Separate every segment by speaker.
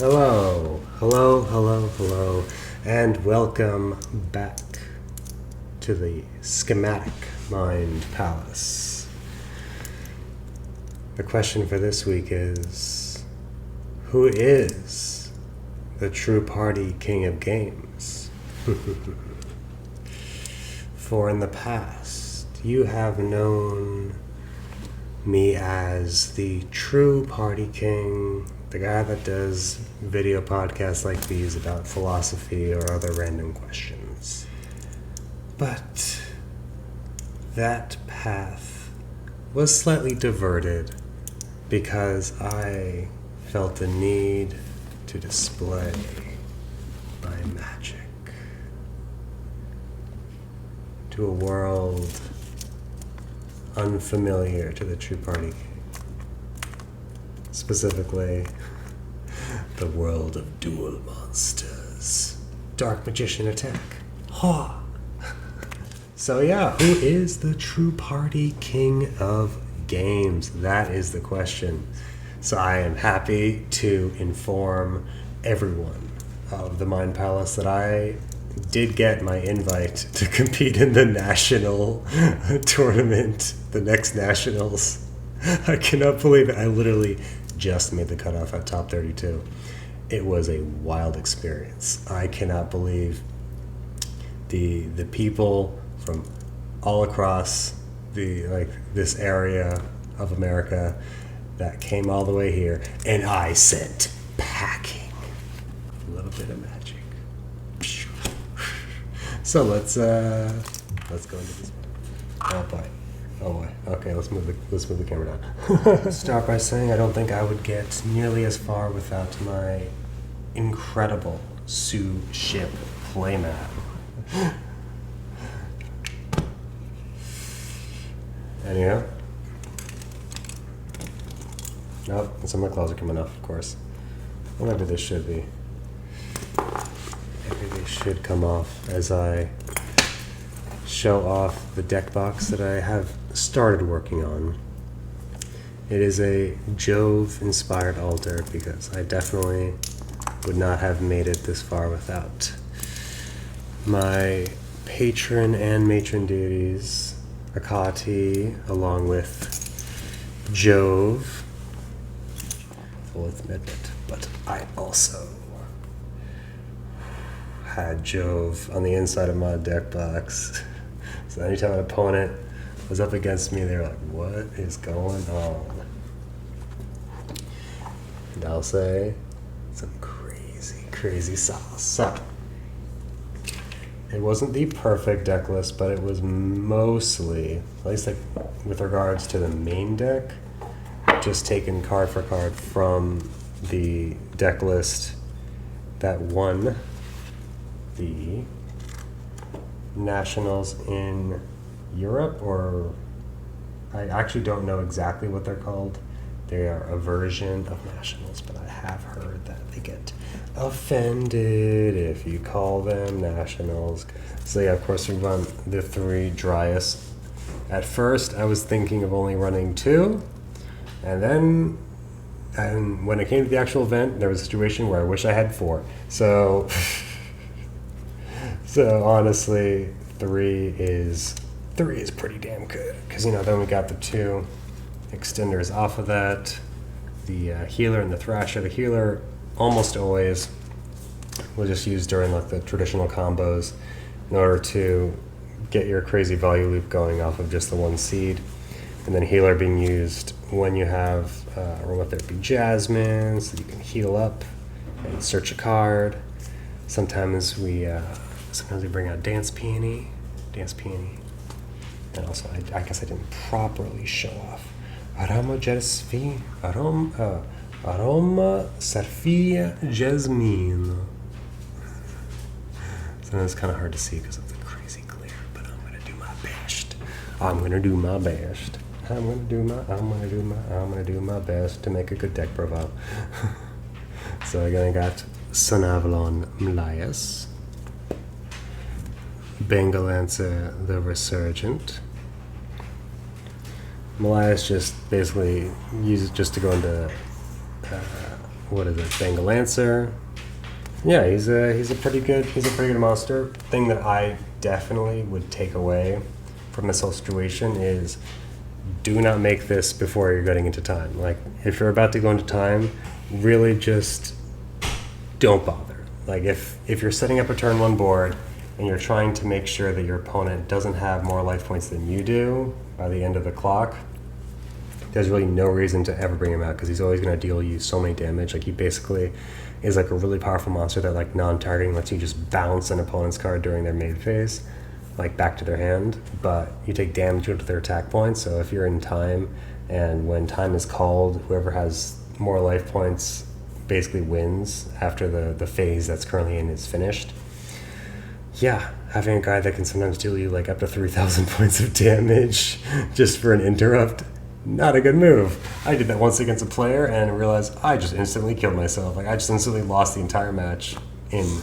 Speaker 1: Hello, and welcome back to the Schematic Mind Palace. The question for this week is, who is the true party king of games? For in the past, you have known me as the true party king, the guy that does video podcasts like these about philosophy or other random questions. But that path was slightly diverted because I felt the need to display my magic to a world unfamiliar to the true party king. Specifically, the world of dual monsters. Dark magician attack. Ha! So yeah, who is the true party king of games? That is the question. So I am happy to inform everyone of the Mind Palace that I did get my invite to compete in the national tournament, the next nationals. I cannot believe it. I literally just made the cutoff at Top 32. It was a wild experience. I cannot believe the people from all across this area of America that came all the way here, and I sent packing a little bit of magic. So let's go into this. Oh boy. Okay, let's move the camera down. Start by saying I don't think I would get nearly as far without my incredible sous ship playmat. Anyhow. Nope, some of my claws are coming off, of course. Whatever this should be. Maybe they should come off as I show off the deck box that I have started working on. It is a Jove-inspired altar because I definitely would not have made it this far without my patron and matron deities, Akati, along with Jove. I'll admit it, but I also had Jove on the inside of my deck box. So anytime an opponent was up against me, they were like, what is going on? And I'll say some crazy sauce. So, it wasn't the perfect deck list, but it was mostly, at least like with regards to the main deck, just taken card for card from the deck list that won the nationals in Europe, or I actually don't know exactly what they're called. They are a version of nationals, but I have heard that they get offended if you call them nationals. So yeah, of course we run the three driest. At first I was thinking of only running two, and when it came to the actual event, there was a situation where I wish I had four. So honestly, three is pretty damn good, because then we got the two extenders off of that, the healer and the thrasher. The healer almost always was just used during like the traditional combos in order to get your crazy value loop going off of just the one seed, and then healer being used when you have aromatherapy jasmine, so you can heal up and search a card. Sometimes we bring out dance peony, and also I guess I didn't properly show off aroma sarfia jasmine. So it's kind of hard to see because of the crazy glare, but I'm gonna do my best. I'm gonna do my best to make a good deck profile. So again, I got Sun Avalon Mlias, Bengalancer the Resurgent. Malias just basically uses just to go into what is it? Bengal Lancer. Yeah, he's a pretty good monster. Thing that I definitely would take away from this whole situation is do not make this before you're getting into time. Like, if you're about to go into time, really just don't bother. Like, if you're setting up a turn 1 board and you're trying to make sure that your opponent doesn't have more life points than you do by the end of the clock, there's really no reason to ever bring him out because he's always going to deal you so many damage. Like, he basically is like a really powerful monster that, like, non-targeting lets you just bounce an opponent's card during their main phase, like, back to their hand, but you take damage to their attack points. So if you're in time, and when time is called, whoever has more life points basically wins after the phase that's currently in is finished. Yeah, having a guy that can sometimes deal you like up to 3,000 points of damage just for an interrupt, not a good move. I did that once against a player and realized I just instantly killed myself. Like, I just instantly lost the entire match in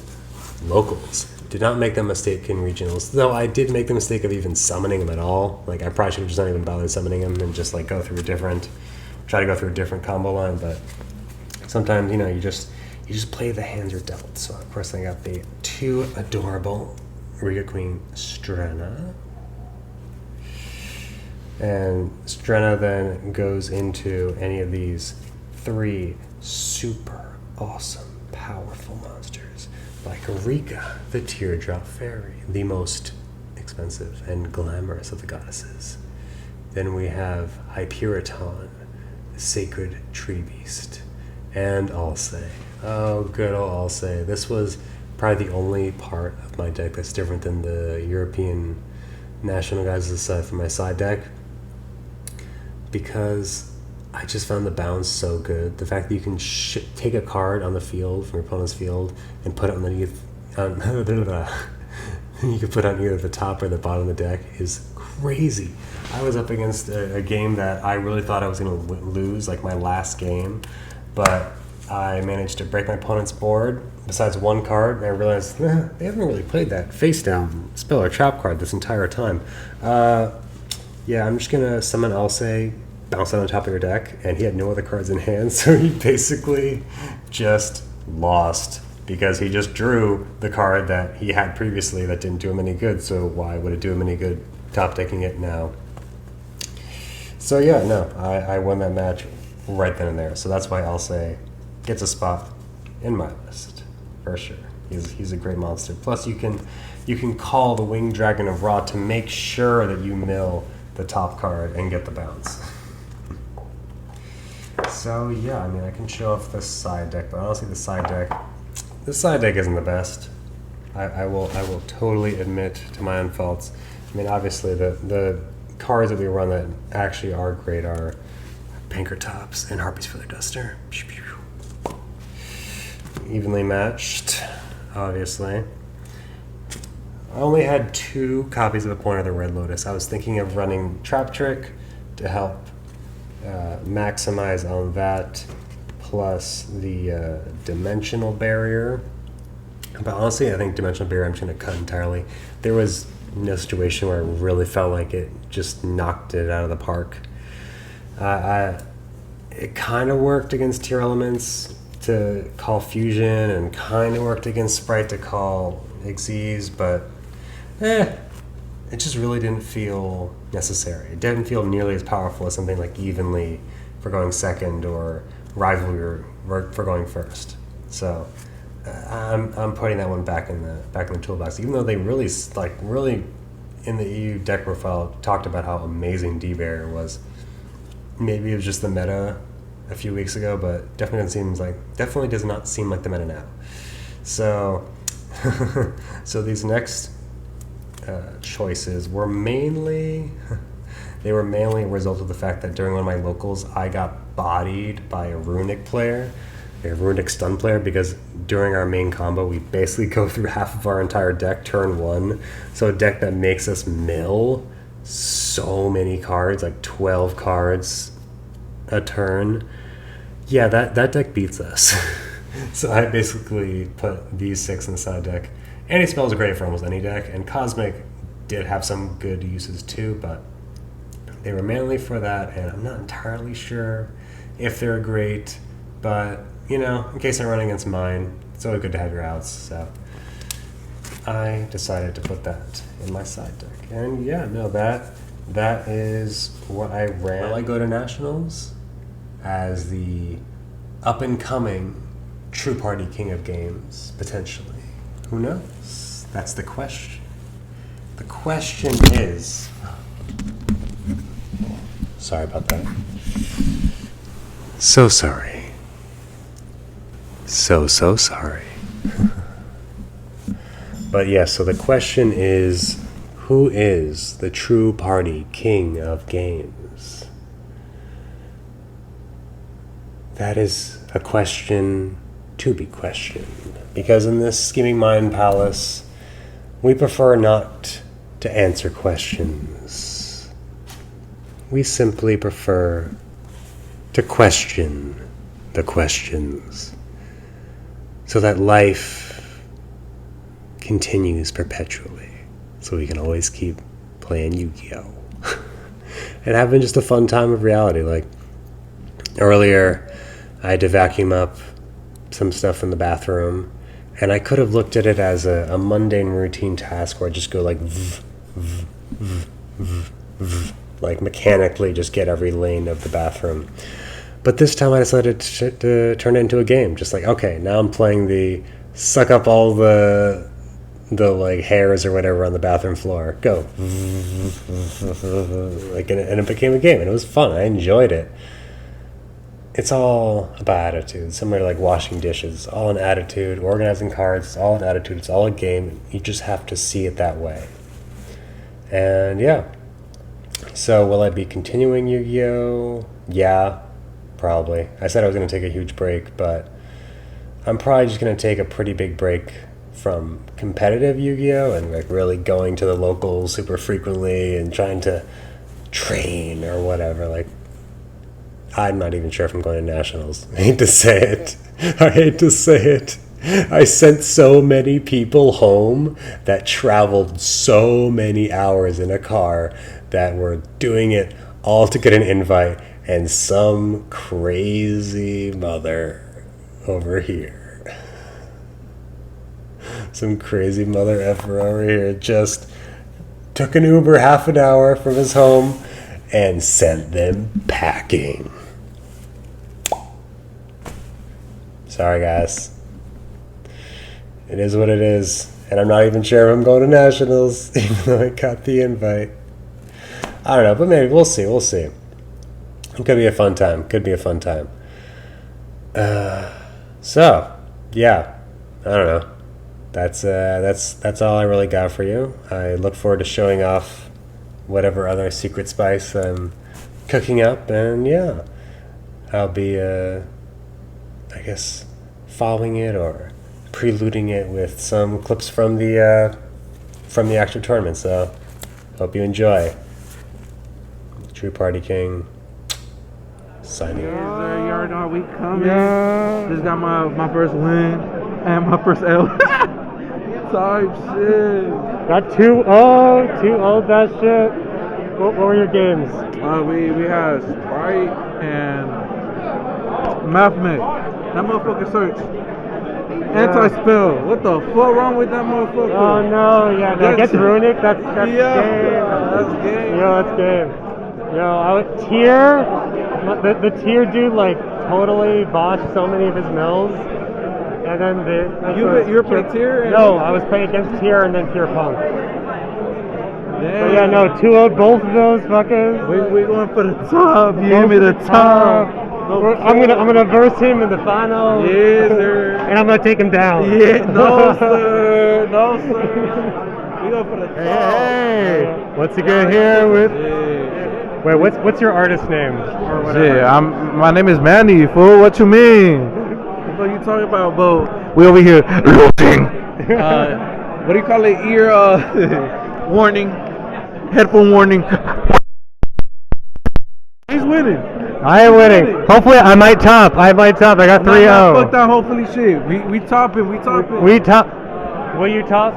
Speaker 1: locals. Did not make that mistake in regionals, though I did make the mistake of even summoning him at all. Like, I probably should have just not even bothered summoning him and just, like, try to go through a different combo line. But sometimes, you know, you just play the hands you're dealt. So, of course, I got the 2 adorable Riga Queen Strenna. And Strenna then goes into any of these 3 super awesome, powerful monsters, like Riga, the Teardrop Fairy, the most expensive and glamorous of the goddesses. Then we have Hyperiton, the sacred tree beast, and Alcé. Oh, good old Alcé. This was probably the only part of my deck that's different than the European national guys aside from my side deck, because I just found the bounce so good. The fact that you can take a card on the field from your opponent's field and put it underneath, you can put it on either the top or the bottom of the deck is crazy. I was up against a game that I really thought I was going to lose, like my last game, but I managed to break my opponent's board besides 1 card, and I realized they haven't really played that face down spell or trap card this entire time. Yeah, I'm just going to summon Alcé, bounce on the top of your deck, and he had no other cards in hand, so he basically just lost because he just drew the card that he had previously that didn't do him any good, so why would it do him any good top decking it now? So yeah, no, I won that match right then and there, so that's why Alcé gets a spot in my list, for sure. He's a great monster. Plus, you can call the Winged Dragon of Ra to make sure that you mill the top card and get the bounce. So yeah, I mean, I can show off the side deck, but honestly, the side deck isn't the best. I will totally admit to my own faults. I mean, obviously, the cards that we run that actually are great are Banker Tops and Harpy's Feather Duster. Evenly matched, obviously. I only had 2 copies of the Point of the Red Lotus. I was thinking of running Trap Trick to help maximize on that, plus the Dimensional Barrier. But honestly, I think Dimensional Barrier I'm just going to cut entirely. There was no situation where I really felt like it just knocked it out of the park. It kind of worked against Tier Elements to call Fusion, and kind of worked against Sprite to call Xyz, but it just really didn't feel necessary. It didn't feel nearly as powerful as something like Evenly for going second or Rivalry for going first. So I'm putting that one back in the toolbox, even though they really in the EU deck profile talked about how amazing D-Barrier was. Maybe it was just the meta a few weeks ago, but definitely does not seem like the meta now. So these next choices were mainly a result of the fact that during one of my locals I got bodied by a Runic player, a Runic stun player, because during our main combo we basically go through half of our entire deck turn 1. So a deck that makes us mill so many cards, like 12 cards a turn. Yeah, that deck beats us. So I basically put these 6 in the side deck. Anti-spells are great for almost any deck, and Cosmic did have some good uses too, but they were mainly for that, and I'm not entirely sure if they're great But, you know, in case I run against mine, it's always good to have your outs. So I decided to put that in my side deck. And yeah, no, that is what I ran. Will I go to Nationals as the up-and-coming True Party King of Games, potentially? Who knows? That's the question. The question is... Sorry about that. So sorry. So sorry. But yeah, so the question is, who is the True Party King of Games? That is a question to be questioned. Because in this Scheming Mind Palace, we prefer not to answer questions. We simply prefer to question the questions so that life continues perpetually, so we can always keep playing Yu-Gi-Oh! And having just a fun time of reality. Like, earlier, I had to vacuum up some stuff in the bathroom, and I could have looked at it as a mundane routine task where I just go like, like mechanically just get every lane of the bathroom. But this time I decided to turn it into a game. Just like, okay, now I'm playing the suck up all the like hairs or whatever on the bathroom floor. Go. Like, and it became a game, and it was fun. I enjoyed it. It's all about attitude. Similar to like washing dishes. All an attitude. Organizing cards. It's all an attitude. It's all a game. You just have to see it that way. And yeah. So will I be continuing Yu-Gi-Oh? Yeah, probably. I said I was going to take a huge break, but I'm probably just going to take a pretty big break from competitive Yu-Gi-Oh! And like really going to the locals super frequently and trying to train or whatever. Like, I'm not even sure if I'm going to Nationals. I hate to say it. I sent so many people home that traveled so many hours in a car that were doing it all to get an invite, and some crazy mother over here. Some crazy mother effer over here just took an Uber half an hour from his home and sent them packing. Sorry, guys. It is what it is. And I'm not even sure if I'm going to Nationals, even though I got the invite. I don't know, but maybe we'll see. It could be a fun time. So, yeah. I don't know. That's all I really got for you. I look forward to showing off whatever other secret spice I'm cooking up, and yeah, I'll be I guess following it or preluding it with some clips from the actual tournament. So hope you enjoy. True Party King signing.
Speaker 2: You already know how we coming. Yeah. Just got my first win and my first L. Type shit.
Speaker 1: Got 2-0, 2-0 that shit. What were your games?
Speaker 2: We had Sprite and Mathmate. That motherfucker search. Anti-spell. What the fuck wrong with that motherfucker?
Speaker 1: Oh no, yeah, that gets runic. That's
Speaker 2: yeah,
Speaker 1: game.
Speaker 2: That's game.
Speaker 1: Yo, that's game. Yo, the tier dude like totally botched so many of his mills. And then
Speaker 2: you were playing tier?
Speaker 1: No, I was playing against tier and then pure punk.
Speaker 2: Damn.
Speaker 1: But yeah, no, 2-0 both of those fuckers.
Speaker 2: We're going for the top. You give me the top.
Speaker 1: I'm gonna verse him in the final.
Speaker 2: Yes, sir.
Speaker 1: And I'm gonna take him down.
Speaker 2: Yeah, no sir. No sir. We go for the top.
Speaker 1: Hey, what's he good here with?
Speaker 2: Yeah.
Speaker 1: Wait, what's your artist name or whatever?
Speaker 2: Yeah, my name is Manny, fool. What you mean? What are you talking about, bro? We over here looting. What do you call it? Ear warning, headphone warning. He's winning.
Speaker 1: I am winning. Hopefully, I might top. I got 3-0.
Speaker 2: Fuck that. Hopefully, shit. We topping.
Speaker 1: We top. Will you top?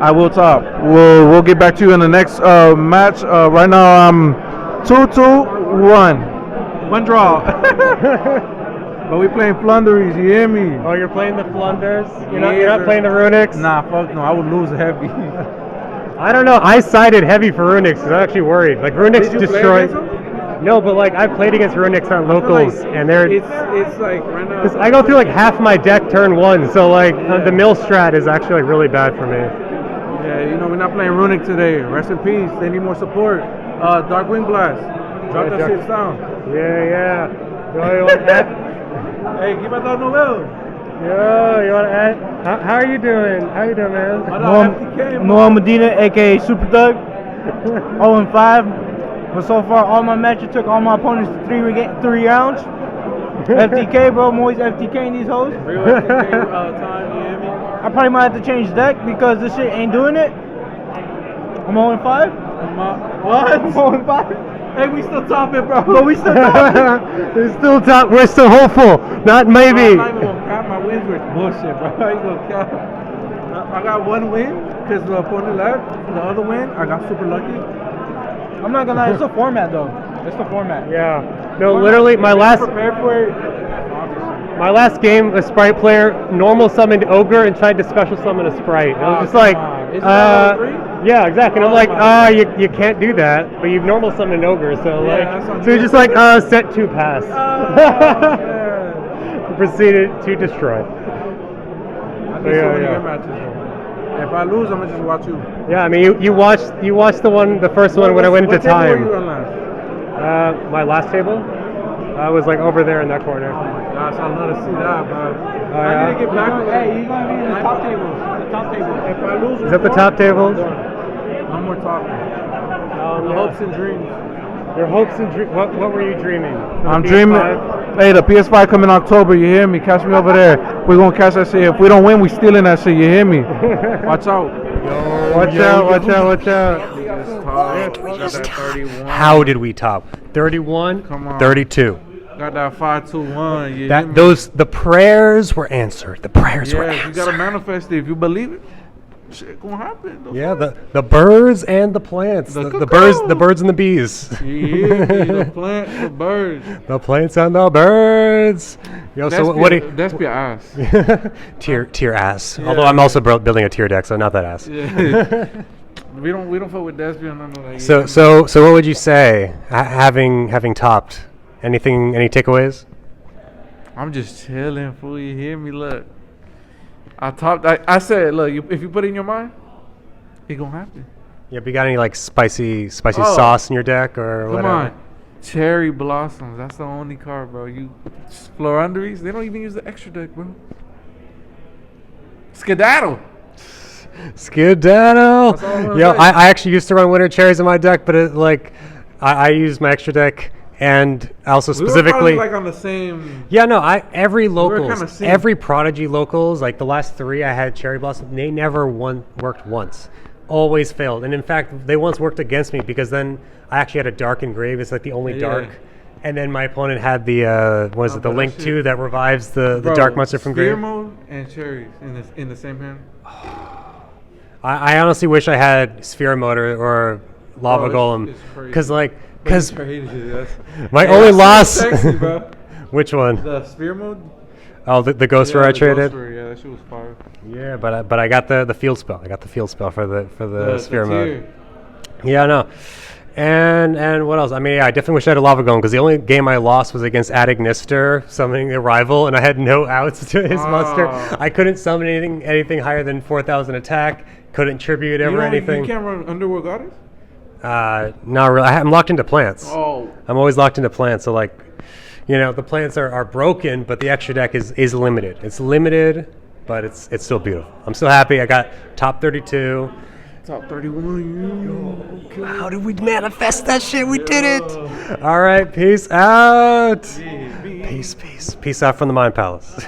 Speaker 2: I will top. We'll get back to you in the next match. Right now, I'm 2-2-1. One draw. But we playing Flunderies, you hear me?
Speaker 1: Oh, you're playing the Flunders? You're
Speaker 2: Yeah,
Speaker 1: not playing the Runics?
Speaker 2: Nah, fuck no, I would lose heavy.
Speaker 1: I don't know. I sided heavy for Runics because I'm actually worried. Like Runics
Speaker 2: Did you play
Speaker 1: destroy.
Speaker 2: against them?
Speaker 1: No, but like I've played against Runics on locals, and they're.
Speaker 2: It's like right now.
Speaker 1: Because I go through like half my deck turn one, so like the mill strat is actually like really bad for me.
Speaker 2: Yeah, you know we're not playing Runic today. Rest in peace. They need more support. Dark Wing Blast. Drop that shit down.
Speaker 1: Yeah. You want to add?
Speaker 2: Hey, give us that novel.
Speaker 1: Yo, you want to add? How are you doing? How you doing, man?
Speaker 3: Noah Medina, aka Super Thug, 0-5. But so far, all my matches took all my opponents to three rounds. FTK, bro. I'm always FTKing these hoes.
Speaker 2: Real FTK time, you hear me?
Speaker 3: I probably might have to change deck because this shit ain't doing it. I'm 0-5.
Speaker 2: What?
Speaker 3: I'm 0-5.
Speaker 2: Hey, we still topping, bro.
Speaker 3: But we still topping.
Speaker 1: We're still top. We're still hopeful. Not maybe.
Speaker 2: I'm not even gonna count my wins with bullshit, bro. I ain't gonna count. I got one win because the opponent left. The other win, I got super lucky.
Speaker 3: I'm not gonna lie, it's the format though. It's the format.
Speaker 1: Yeah. No, literally, my last game, a Sprite player normal summoned Ogre and tried to special summon a Sprite. I was just like, yeah, exactly. And I'm like, you can't do that, but you've normal summoned an Ogre, so so you're just like, set 2 pass. Proceeded to destroy.
Speaker 2: I think so many good matches though. If I lose, I'm gonna just watch you.
Speaker 1: Yeah, I mean, you watched the first one when I went into time.
Speaker 2: What table were you on last?
Speaker 1: My last table, I was like over there in that corner.
Speaker 2: Oh my gosh, I'd love to see that, bro.
Speaker 1: I
Speaker 2: need to get back.
Speaker 3: Hey, you're gonna be in the top table. The top table.
Speaker 2: If I lose,
Speaker 1: Is that the top tables?
Speaker 2: No more talking. The hopes and dreams.
Speaker 1: Your hopes and dreams. What were you dreaming?
Speaker 2: I'm dreaming. Hey, the PS5 coming October. You hear me? Catch me over there. We're gonna catch that shit. If we don't win, we stealing that shit. You hear me? Watch out.
Speaker 1: Watch out. How did we top? 31?
Speaker 2: Come on.
Speaker 1: 32.
Speaker 2: Got that 5-2-1. You
Speaker 1: That
Speaker 2: hear me?
Speaker 1: the prayers were answered. The prayers were
Speaker 2: Yes,
Speaker 1: answered.
Speaker 2: you gotta manifest it. If you believe it, shit gonna happen.
Speaker 1: Yeah, the birds and the plants. The birds and the bees.
Speaker 2: Yeah, the plants, the birds.
Speaker 1: The plants and the birds. Yo, so what do you...
Speaker 2: That's your ass.
Speaker 1: tier ass.
Speaker 2: Yeah.
Speaker 1: Although I'm also building a tier deck, so not that ass.
Speaker 2: Yeah. we don't fuck with Despia or nothing like that.
Speaker 1: So what would you say having topped? Any takeaways?
Speaker 2: I'm just chilling, fool. You hear me? Look, I said, look, if you put it in your mind, it gonna happen.
Speaker 1: Yeah, but you got any like spicy sauce in your deck or
Speaker 2: Come
Speaker 1: whatever?
Speaker 2: on, Cherry Blossoms. That's the only card, bro. You Floranderies, they don't even use the extra deck, bro. Skedaddle.
Speaker 1: Skedaddle. Yo,
Speaker 2: say.
Speaker 1: I actually used to run winter cherries in my deck, but I used my extra deck. And also specifically,
Speaker 2: we were like on the same.
Speaker 1: Yeah, no, every locals,
Speaker 2: We
Speaker 1: every Prodigy locals, like the last 3 I had Cherry Blossom, they never worked once, always failed. And in fact, they once worked against me because then I actually had a Dark Engrave. It's like the only dark. And then my opponent had the the Link 2 that revives the Dark Monster from grave.
Speaker 2: Spear mode and cherries in the same hand.
Speaker 1: I honestly wish I had Sphere mode or Lava Golem because my only loss.
Speaker 2: Sexy, bro.
Speaker 1: Which one?
Speaker 2: The Sphere mode.
Speaker 1: Oh, the Ghost Rare I traded.
Speaker 2: Yeah, that shit was fire.
Speaker 1: Yeah, but I got the field spell. I got the field spell for the Sphere mode. Yeah, no. And what else? I mean, yeah, I definitely wish I had a Lava Golem because the only game I lost was against Adignister summoning a rival, and I had no outs to his monster. I couldn't summon anything higher than 4,000 attack. Couldn't tribute ever anything.
Speaker 2: You can't run Underworld Goddess?
Speaker 1: Not really. I'm locked into plants.
Speaker 2: Oh.
Speaker 1: I'm always locked into plants. So the plants are broken, but the extra deck is limited. It's limited, but it's still beautiful. I'm still happy. I got top 32.
Speaker 2: Top 31.
Speaker 1: How did we manifest that shit? We did it. All right. Peace out. Peace out from the Mind Palace.